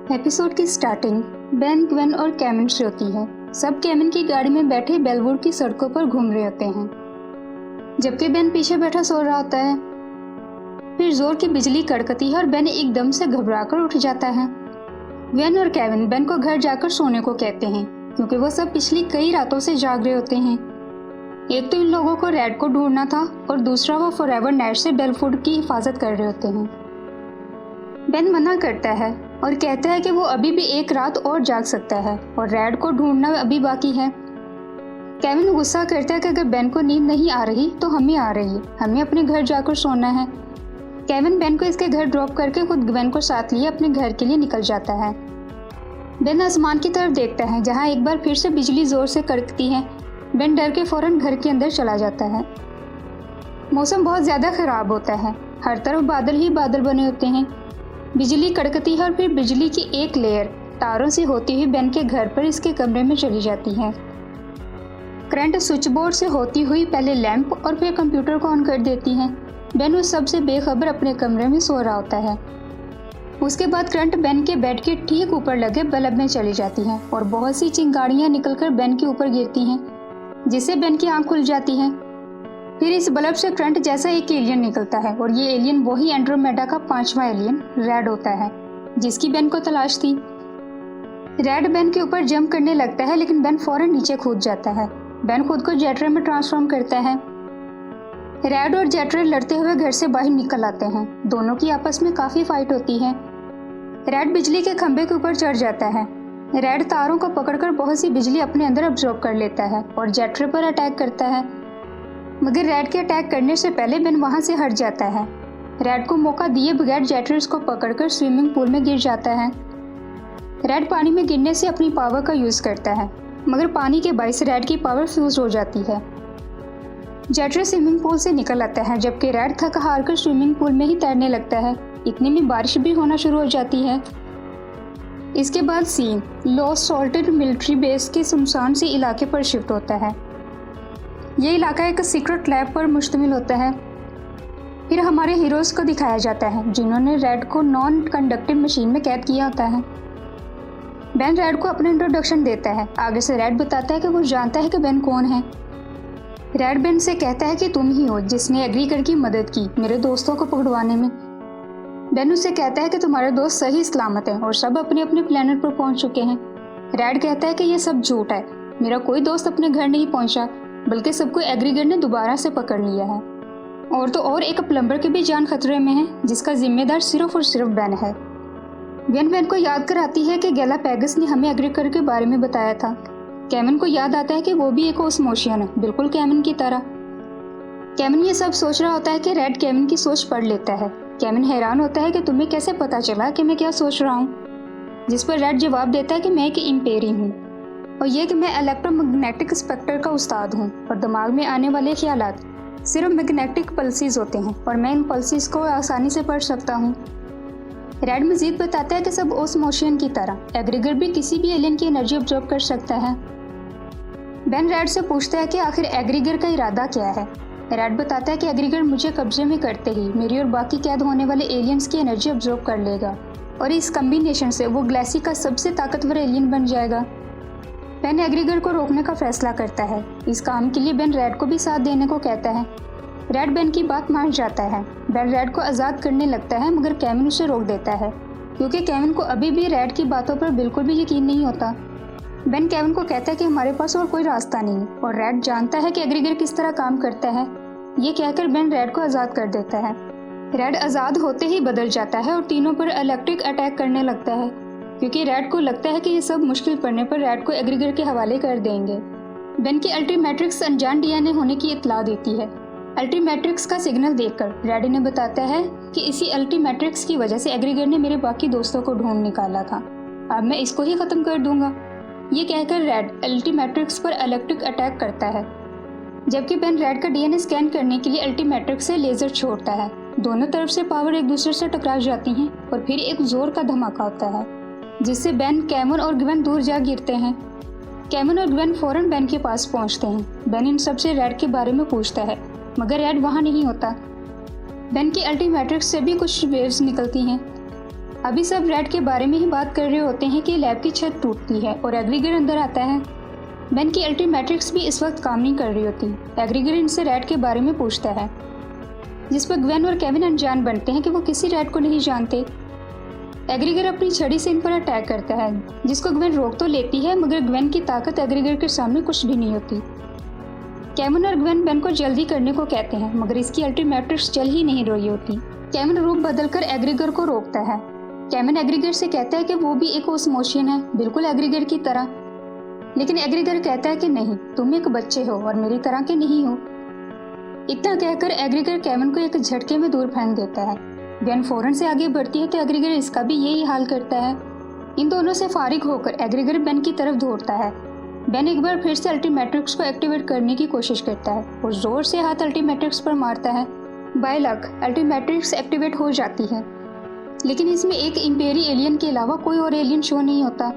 Episode की starting Ben, Gwen और caiman से होती है। सब कैमन की गाड़ी में बैठे बेलवुड की सड़कों पर घूम रहे होते हैं, जबकि बेन पीछे बैठा सो रहा होता है। फिर जोर की बिजली कड़कती है और बेन एकदम से घबराकर उठ जाता है। ग्वेन और कैमन बेन को घर जाकर सोने को कहते हैं, क्योंकि वो सब पिछली कई रातों से जाग रहे होते हैं। एक तो इन लोगों को रेड को ढूंढना था और दूसरा वो फॉरएवर नाइट से बेलवुड की हिफाजत कर रहे होते हैं। बेन मना करता है और कहता है कि वो अभी भी एक रात और जाग सकता है और रेड को ढूंढना अभी बाकी है। केविन गुस्सा करता है कि अगर बेन को नींद नहीं आ रही तो हमें आ रही है, हमें अपने घर जाकर सोना है। केविन बेन को इसके घर ड्रॉप करके खुद ग्वेन को साथ लिए अपने घर के लिए निकल जाता है। बेन आसमान की तरफ देखता है जहाँ एक बार फिर से बिजली जोर से कड़कती है। बेन डर के फौरन घर के अंदर चला जाता है। मौसम बहुत ज़्यादा खराब होता है, हर तरफ बादल ही बादल बने होते हैं। बिजली कड़कती है और फिर बिजली की एक लेयर तारों से होती हुई बेन के घर पर इसके कमरे में चली जाती है। करंट स्विच बोर्ड से होती हुई पहले लैंप और फिर कंप्यूटर को ऑन कर देती है। बेन उस सब से बेखबर अपने कमरे में सो रहा होता है। उसके बाद करंट बेन के बेड के ठीक ऊपर लगे बल्ब में चली जाती है और बहुत सी चिंगारियां निकलकर बेन के ऊपर गिरती हैं, जिससे बेन की आंख खुल जाती है। फिर इस बल्ब से करंट जैसा एक एलियन निकलता है और ये एलियन वही एंड्रोमेडा का 5वां एलियन रेड होता है, जिसकी बेन को तलाश थी। रेड बेन के ऊपर जंप करने लगता है, लेकिन बेन फौरन नीचे कूद जाता है। बेन खुद को जेट्रे में ट्रांसफॉर्म करता है। रेड और जेट्रे लड़ते हुए घर से बाहर निकल आते हैं। दोनों की आपस में काफी फाइट होती है। रेड बिजली के खंभे के ऊपर चढ़ जाता है। रेड तारों को पकड़कर बहुत सी बिजली अपने अंदर अब्जॉर्ब कर लेता है और जेट्रे पर अटैक करता है, मगर रेड के अटैक करने से पहले बेन वहां से हट जाता है। रेड को मौका दिए बगैर जेट्रेस को पकड़कर स्विमिंग पूल में गिर जाता है। रेड पानी में गिरने से अपनी पावर का यूज करता है, मगर पानी के बाइस रेड की पावर फ्यूज हो जाती है। जेट्रेस स्विमिंग पूल से निकल आता है, जबकि रेड थक हार कर स्विमिंग पूल में ही तैरने लगता है। इतने में बारिश भी होना शुरू हो जाती है। इसके बाद scene lost salted military base के सुनसान से इलाके पर शिफ्ट होता है। ये इलाका एक सीक्रेट लैब पर मुश्तमिल होता है। फिर हमारे हीरोज को दिखाया जाता है, जिन्होंने रेड को नॉन कंडक्टिव मशीन में कैद किया होता है। बेन रेड को अपना इंट्रोडक्शन देता है। आगे से रेड बताता है कि वो जानता है कि बेन कौन है। रेड बेन से कहता है कि तुम ही हो जिसने एग्रीगर की मदद की मेरे दोस्तों को पकड़वाने में। बेन उससे कहता है कि तुम्हारे दोस्त सही सलामत हैं और सब अपने अपने प्लेनेट पर पहुंच चुके हैं। रेड कहता है कि यह सब झूठ है, मेरा कोई दोस्त अपने घर नहीं पहुंचा, बल्कि सबको एग्रीगर ने दोबारा से पकड़ लिया है। और तो और एक प्लम्बर की भी जान खतरे में है, जिसका जिम्मेदार सिर्फ और सिर्फ बेन है। बेन को याद कराती है कि गैलापैगस ने हमें एग्रीगर के बारे में बताया था। कैमन को याद आता है कि वो भी एक ओस्मोशियन है, बिल्कुल कैमन की तरह। कैमन ये सब सोच रहा होता है कि रेड कैमन की सोच पढ़ लेता है। कैमन हैरान होता है कि तुम्हें कैसे पता चला कि मैं क्या सोच रहा हूँ, जिस पर रेड जवाब देता है कि मैं एक इम्पेरी हूँ और यह कि मैं इलेक्ट्रोमैग्नेटिक स्पेक्टर का उस्ताद हूँ और दिमाग में आने वाले ख्यालात सिर्फ मैग्नेटिक पल्सेस होते हैं और मैं इन पल्सेस को आसानी से पढ़ सकता हूँ। रेड मजीद बताता है कि सब ओस्मोशियन की तरह एग्रीगर भी किसी भी एलियन की एनर्जी ऑब्जॉर्व कर सकता है। बेन रेड से पूछता है कि आखिर एग्रीगर का इरादा क्या है। रेड बताता है कि एग्रीगर मुझे कब्जे में करते ही मेरी और बाकी कैद होने वाले एलियंस की एनर्जी ऑब्जॉर्व कर लेगा और इस कम्बिनेशन से वो गैलेक्सी का सबसे ताकतवर एलियन बन जाएगा। बेन एग्रीगर को रोकने का फैसला करता है। इस काम के लिए बेन रेड को भी साथ देने को कहता है। रेड बेन की बात मान जाता है। बेन रेड को आज़ाद करने लगता है, मगर कैमन उसे रोक देता है, क्योंकि कैमन को अभी भी रेड की बातों पर बिल्कुल भी यकीन नहीं होता। बेन कैमन को कहता है कि हमारे पास और कोई रास्ता नहीं और रेड जानता है कि एग्रीगर किस तरह काम करता है। ये कहकर बेन रेड को आज़ाद कर देता है। रेड आज़ाद होते ही बदल जाता है और तीनों पर इलेक्ट्रिक अटैक करने लगता है, क्योंकि रेड को लगता है कि ये सब मुश्किल पड़ने पर रेड को एग्रीगर के हवाले कर देंगे। बेन की अल्टीमैट्रिक्स अनजान डीएनए होने की इत्तला देती है। अल्टीमैट्रिक्स का सिग्नल देखकर रेड ने बताता है कि इसी अल्टीमैट्रिक्स की वजह से एग्रीगर ने मेरे बाकी दोस्तों को ढूंढ निकाला था, अब मैं इसको ही ख़त्म कर दूंगा। ये कहकर रेड अल्टीमैट्रिक्स पर इलेक्ट्रिक अटैक करता है, जबकि बेन रेड का डीएनए स्कैन करने के लिए अल्टीमैट्रिक्स से लेजर छोड़ता है। दोनों तरफ से पावर एक दूसरे से टकरा जाती हैं और फिर एक जोर का धमाका होता है, जिससे बेन, कैमन और ग्वेन दूर जा गिरते हैं। कैमन और ग्वेन फौरन बेन के पास पहुंचते हैं। बेन इन सबसे रेड के बारे में पूछता है, मगर रेड वहां नहीं होता। बेन की अल्टीमैट्रिक्स से भी कुछ वेव्स निकलती हैं। अभी सब रेड के बारे में ही बात कर रहे होते हैं कि लैब की छत टूटती है और एग्रीगर अंदर आता है। बेन की अल्टीमेट्रिक्स भी इस वक्त काम नहीं कर रही होती। एग्रीगर इनसे रेड के बारे में पूछता है, जिस पर ग्वेन और केविन अनजान बनते हैं कि वो किसी रेड को नहीं जानते। एग्रीगर अपनी छड़ी से इन पर अटैक करता है, जिसको ग्वेन रोक तो लेती है, मगर ग्वेन की ताकत एग्रीगर के सामने कुछ भी नहीं होती। केविन और ग्वेन बेन को जल्दी करने को कहते हैं, मगर इसकी अल्टीमेट्रिक्स चल ही नहीं रही होती। केविन रूप बदलकर एग्रीगर को रोकता है। केविन एग्रीगर से कहता है कि वो भी एक ओस्मोशियन है, बिल्कुल एग्रीगर की तरह। लेकिन एग्रीगर कहता है कि नहीं, तुम एक बच्चे हो और मेरी तरह के नहीं हो। इतना कहकर एग्रीगर केविन को एक झटके में दूर फेंक देता है। ग्वेन फौरन से आगे बढ़ती है तो एग्रीगर इसका भी यही हाल करता है। इन दोनों से फारिग होकर एग्रीगर बेन की तरफ दौड़ता है। बेन एक बार फिर से अल्टीमेट्रिक्स को एक्टिवेट करने की कोशिश करता है और जोर से हाथ अल्टीमेट्रिक्स पर मारता है। बाय लक अल्टीमेट्रिक्स एक्टिवेट हो जाती है, लेकिन इसमें एक इम्पेरी एलियन के अलावा कोई और एलियन शो नहीं होता।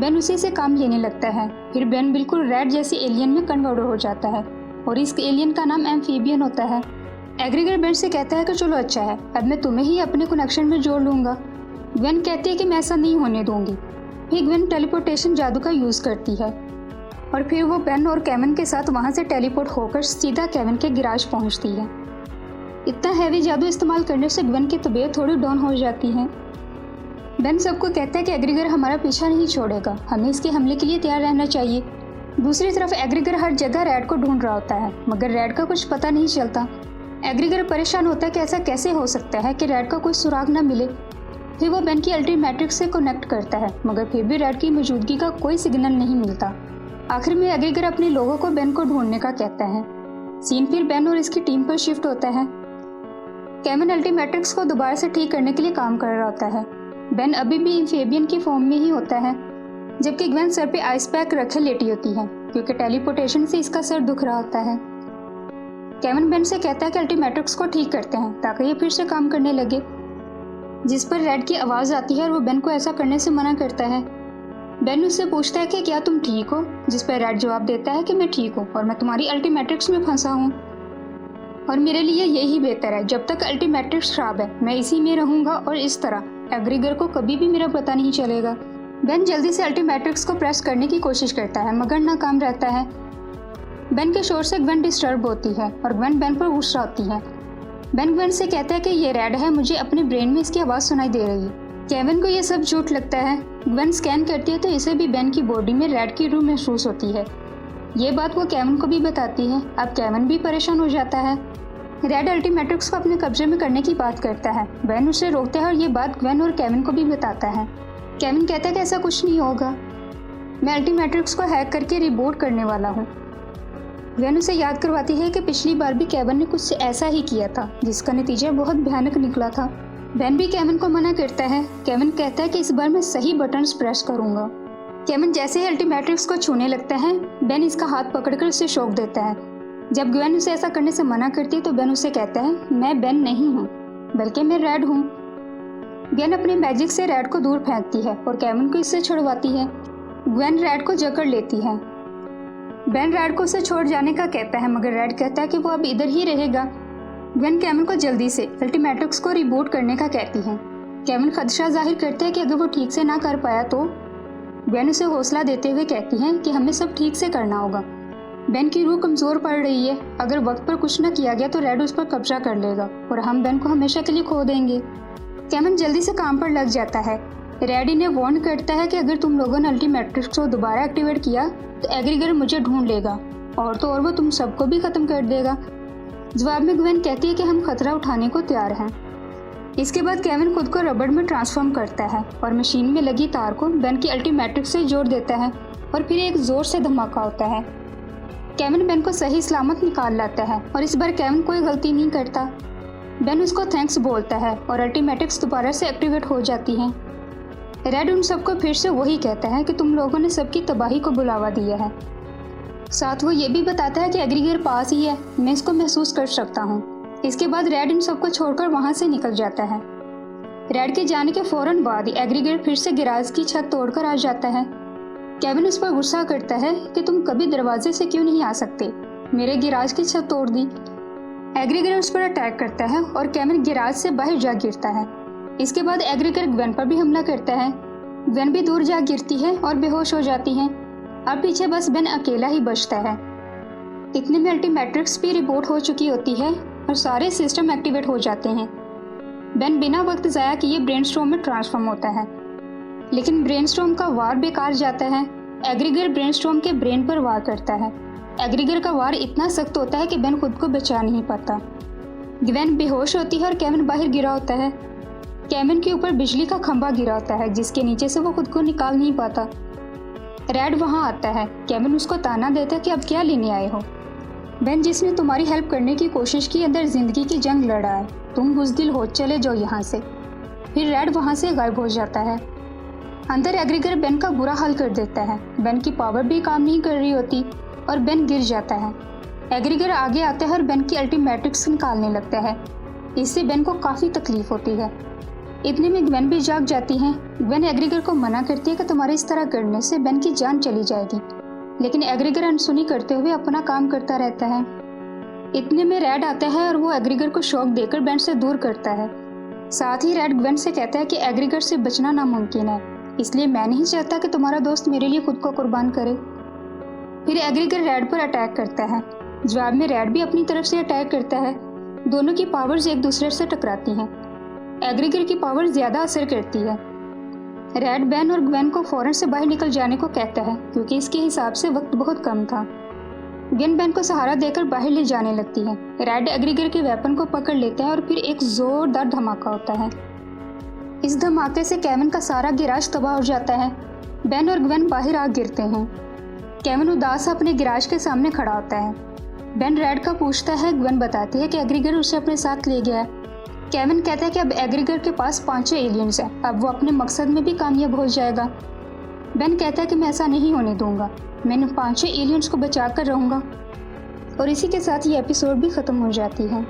बेन उसी से काम लेने लगता है। फिर बेन बिल्कुल रेड जैसे एलियन में कन्वर्ट हो जाता है और इस एलियन का नाम एम्फीबियन होता है। एग्रीगर बेन से कहता है कि चलो अच्छा है, अब मैं तुम्हें ही अपने कनेक्शन में जोड़ लूँगा। ग्वेन कहती है कि मैं ऐसा नहीं होने दूंगी। फिर ग्वेन टेलीपोर्टेशन जादू का यूज़ करती है और फिर वो बेन और केविन के साथ वहाँ से टेलीपोर्ट होकर सीधा केविन के गैराज पहुँचती है। इतना हैवी जादू इस्तेमाल करने से ग्वेन की तबीयत थोड़ी डाउन हो जाती है। बेन सबको कहता है कि एग्रीगर हमारा पीछा नहीं छोड़ेगा, हमें इसके हमले के लिए तैयार रहना चाहिए। दूसरी तरफ एग्रीगर हर जगह रेड को ढूंढ रहा होता है, मगर रेड का कुछ पता नहीं चलता। एग्रीगर परेशान होता है कि ऐसा कैसे हो सकता है कि रेड का कोई सुराग न मिले। फिर वो बेन की अल्टीमेट्रिक्स से कनेक्ट करता है, मगर फिर भी रेड की मौजूदगी का कोई सिग्नल नहीं मिलता। आखिर में एग्रीगर अपने लोगों को बेन को ढूंढने का कहता है। सीन फिर बेन और इसकी टीम पर शिफ्ट होता है। केविन अल्टीमेट्रिक्स को दोबारा से ठीक करने के लिए काम कर रहा होता है। बेन अभी भी एम्फीबियन की फॉर्म में ही होता है, जबकि ग्वेन सर पे आइस पैक रखे लेटी होती है, क्योंकि टेलीपोर्टेशन से इसका सर दुख रहा होता है। केविन बेन से कहता है कि अल्टीमेट्रिक्स को ठीक करते हैं ताकि ये फिर से काम करने लगे, जिस पर रेड की आवाज़ आती है और वो बेन को ऐसा करने से मना करता है। बेन उससे पूछता है कि क्या तुम ठीक हो, जिस पर रेड जवाब देता है कि मैं ठीक हूँ और मैं तुम्हारी अल्टीमेट्रिक्स में फंसा हूँ और मेरे लिए यही बेहतर है। जब तक अल्टीमेट्रिक्स खराब है मैं इसी में रहूँगा और इस तरह एग्रीगर को कभी भी मेरा पता नहीं चलेगा। बेन जल्दी से अल्टीमेट्रिक्स को प्रेस करने की कोशिश करता है, मगर नाकाम रहता है। बेन के शोर से ग्वेन डिस्टर्ब होती है और ग्वेन बेन पर गुस्सा होती है। बेन ग्वेन से कहता है कि ये रेड है, मुझे अपने ब्रेन में इसकी आवाज़ सुनाई दे रही है। केविन को यह सब झूठ लगता है। ग्वेन स्कैन करती है तो इसे भी बेन की बॉडी में रेड की रूह महसूस होती है। ये बात वो केविन को भी बताती है। अब केविन भी परेशान हो जाता है। रेड अल्टीमेट्रिक्स को अपने कब्जे में करने की बात करता है। बेन उसे रोकता है और ये बात ग्वेन और केविन को भी बताता है। केविन कहता है कि ऐसा कुछ नहीं होगा, मैं अल्टीमेट्रिक्स को हैक करके रिबूट करने वाला हूँ। ग्वेन उसे याद करवाती है कि पिछली बार भी केविन ने कुछ ऐसा ही किया था, जिसका नतीजा बहुत भयानक निकला था। बेन भी केविन को मना करता है। केविन कहता है कि इस बार मैं सही बटन्स प्रेस करूँगा। केविन जैसे ही अल्टीमेट्रिक्स को छूने लगता है, बेन इसका हाथ पकड़कर उसे शौक देता है। जब ग्वेन उसे ऐसा करने से मना करती है तो बेन उसे कहता है, मैं बेन नहीं हूँ, बल्कि मैं रेड हूँ। ग्वेन अपने मैजिक से रेड को दूर फेंकती है और केविन को इससे छुड़वाती है। ग्वेन रेड को जकड़ लेती है। बेन रेड को उसे छोड़ जाने का कहता है, मगर रेड कहता है कि वो अब इधर ही रहेगा। ग्वेन केविन को जल्दी से अल्टीमेट्रिक्स को रिबूट करने का कहती है। केविन खदशा जाहिर करते हैं कि अगर वो ठीक से ना कर पाया तो। ग्वेन उसे हौसला देते हुए कहती है कि हमें सब ठीक से करना होगा। बेन की रूह कमज़ोर पड़ रही है, अगर वक्त पर कुछ न किया गया तो रेड उस पर कब्जा कर लेगा और हम बेन को हमेशा के लिए खो देंगे। केविन जल्दी से काम पर लग जाता है। रेड इन्हें वार्न करता है कि अगर तुम लोगों ने अल्टीमेट्रिक्स को दोबारा एक्टिवेट किया तो एग्रीगर मुझे ढूंढ लेगा और तो और वो तुम सबको भी ख़त्म कर देगा। जवाब में ग्वेन कहती है कि हम खतरा उठाने को तैयार हैं। इसके बाद केविन खुद को रबड़ में ट्रांसफॉर्म करता है और मशीन में लगी तार को बेन की अल्टीमेट्रिक्स से जोड़ देता है और फिर एक ज़ोर से धमाका होता है। केविन बेन को सही सलामत निकाल लाता है और इस बार केविन कोई गलती नहीं करता। बेन उसको थैंक्स बोलता है और अल्टीमेट्रिक्स दोबारा से एक्टिवेट हो जाती हैं। रेड उन सबको फिर से वही कहता है कि तुम लोगों ने सबकी तबाही को बुलावा दिया है। साथ वो ये भी बताता है कि एग्रीगर पास ही है, मैं इसको महसूस कर सकता हूँ। इसके बाद रेड इन सबको छोड़कर वहाँ से निकल जाता है। रेड के जाने के फौरन बाद एग्रीगर फिर से गैराज की छत तोड़कर आ जाता है। केविन उस पर गुस्सा करता है कि तुम कभी दरवाजे से क्यों नहीं आ सकते, मेरे गैराज की छत तोड़ दी। एग्रीगर उस पर अटैक करता है और केविन गैराज से बाहर जा गिरता है। इसके बाद एग्रीगर ग्वेन पर भी हमला करता है। ग्वेन भी दूर जा गिरती है और बेहोश हो जाती है। अब पीछे बस बेन अकेला ही बचता है। इतने में अल्टीमेट्रिक्स भी रिपोर्ट हो चुकी होती है और सारे सिस्टम एक्टिवेट हो जाते हैं। बेन बिना वक्त ज़ाया किए ब्रेनस्टॉर्म में ट्रांसफॉर्म होता है, लेकिन ब्रेनस्टॉर्म का वार बेकार जाता है। एग्रीगर ब्रेनस्टॉर्म के ब्रेन पर वार करता है। एग्रीगर का वार इतना सख्त होता है कि बेन खुद को बचा नहीं पाता। ग्वेन बेहोश होती है और केविन बाहर गिरा होता है। केविन के ऊपर बिजली का खंभा गिरा होता है जिसके नीचे से वो खुद को निकाल नहीं पाता। रैड वहाँ आता है। केविन उसको ताना देता है कि अब क्या लेने आए हो। बेन, जिसने तुम्हारी हेल्प करने की कोशिश की, अंदर जिंदगी की जंग लड़ा है, तुम बुज़दिल हो, चले जाओ यहाँ से। फिर रैड वहाँ से गायब हो जाता है। अंदर एग्रीगर बेन का बुरा हाल कर देता है। बेन की पावर भी काम नहीं कर रही होती और बेन गिर जाता है। एग्रीगर आगे आता है और बेन की अल्टीमेट्रिक्स निकालने लगता है। इससे बेन को काफ़ी तकलीफ होती है। इतने में ग्वेन भी जाग जाती है। ग्वेन एग्रीगर को मना करती है कि तुम्हारे इस तरह करने से बेन की जान चली जाएगी, लेकिन एग्रीगर अनसुनी करते हुए अपना काम करता रहता है। इतने में रैड आता है और वो एग्रीगर को शॉक देकर बेन से दूर करता है। साथ ही रैड ग्वेन से कहता है कि एग्रीगर से बचना नामुमकिन है, इसलिए मैं नहीं चाहता कि तुम्हारा दोस्त मेरे लिए खुद को कुर्बान करे। फिर एग्रीगर रैड पर अटैक करता है। जवाब में रैड भी अपनी तरफ से अटैक करता है। दोनों की पावर्स एक दूसरे से टकराती हैं। एग्रीगर की पावर ज़्यादा असर करती है। रैड बेन और ग्वेन को फौरन से बाहर निकल जाने को कहता है क्योंकि इसके हिसाब से वक्त बहुत कम था। ग्वेन बेन को सहारा देकर बाहर ले जाने लगती है। रैड एग्रीगर के वेपन को पकड़ लेता है और फिर एक जोरदार धमाका होता है। इस धमाके से केविन का सारा गिराज तबाह हो जाता है। बेन और ग्वेन बाहर आ गिरते हैं। केविन उदास अपने गिराज के सामने खड़ा होता है। बेन रैड का पूछता है। ग्वेन बताती है कि एग्रीगर उसे अपने साथ ले गया है। केविन कहता है कि अब एग्रीगर के पास 5 एलियंस हैं, अब वो अपने मकसद में भी कामयाब हो जाएगा। बेन कहता है कि मैं ऐसा नहीं होने दूंगा, मैं इन 5 एलियंस को बचा कर रहूँगा। और इसी के साथ ये एपिसोड भी ख़त्म हो जाती है।